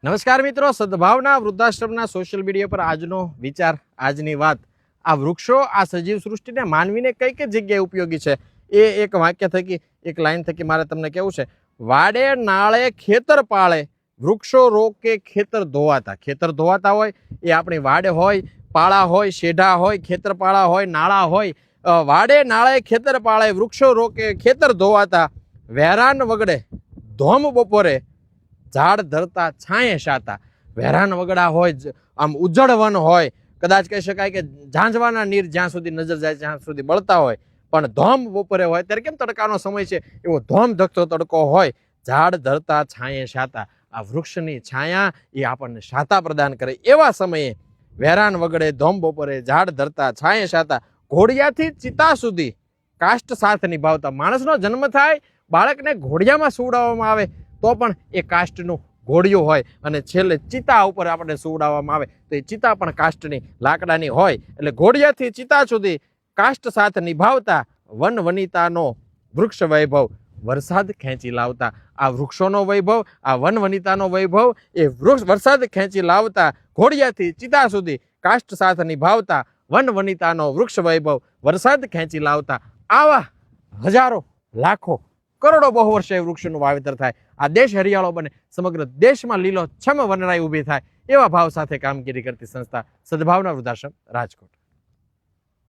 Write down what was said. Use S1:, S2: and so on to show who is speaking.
S1: નમસ્કાર મિત્રો, સદભાવના વૃદ્ધાશ્રમના social media પર આજનો વિચાર, આજની વાત, આ વૃક્ષો આ સજીવ સૃષ્ટિને માનવીને કઈ કઈ જગ્યાએ ઉપયોગી છે એ એક વાક્ય થકી, એક લાઈન થકી મારે તમને કહેવું છે. વાડે નાળે ખેતર પાળે, વૃક્ષો રોકે ખેતર ધોવાતા. ખેતર ધોવાતા હોય એ આપણી વાડે હોય, પાળા હોય, શેઢા હોય, ખેતર પાળા હોય, નાળા હોય. વાડે નાળે ખેતર પાળે, વૃક્ષો રોકે ખેતર ધોવાતા. વેરાન વગડે ધોમ બપોરે, ઝાડ ધરતા છાંયે શાતા. વેરાન વગડા હોય, આમ ઉજ્જડ વન હોય, કદાચ કહી શકાય કે ઝાંઝવાના નીર જ્યાં સુધી નજર જાય ત્યાં સુધી બળતા હોય, પણ ધોમ બપોરે હોય ત્યારે કેમ તડકાનો સમય છે એવો ધોમ ધકતો તડકો હોય, ઝાડ ધરતા છાંયે શાતા. આ વૃક્ષની છાયા એ આપણને શાતા પ્રદાન કરે. એવા સમયે વેરાન વગડે ધોમ બપોરે, ઝાડ ધરતા છાંયે શાતા. ઘોડિયાથી ચિતા સુધી કાષ્ટ સાથ નિભાવતા. માણસનો જન્મ થાય, બાળકને ઘોડિયામાં સુવડાવવામાં આવે તો પણ એ કાષ્ટનું ઘોડિયું હોય, અને છેલ્લે ચિતા ઉપર આપણે સુવડાવવામાં આવે તો એ ચિતા પણ કાષ્ટની લાકડાની હોય. એટલે ઘોડિયાથી ચિતા સુધી કાષ્ટ સાથ નિભાવતા. વન વનિતાનો વૃક્ષ વૈભવ, વરસાદ ખેંચી લાવતા. આ વૃક્ષોનો વૈભવ, આ વન વનિતાનો વૈભવ એ વૃક્ષ વરસાદ ખેંચી લાવતા. ઘોડિયાથી ચિતા સુધી કાષ્ટ સાથ નિભાવતા. વન વનિતાનો વૃક્ષ વૈભવ, વરસાદ ખેંચી લાવતા. આવા હજારો, લાખો, કરોડો બહુ વર્ષે વૃક્ષનું વાવેતર થાય, આ દેશ હરિયાળો બને, સમગ્ર દેશમાં લીલો છમ વનરાઈ ઊભી થાય, એવા ભાવ સાથે કામગીરી કરતી સંસ્થા સદભાવના વૃદ્ધાશ્રમ રાજકોટ.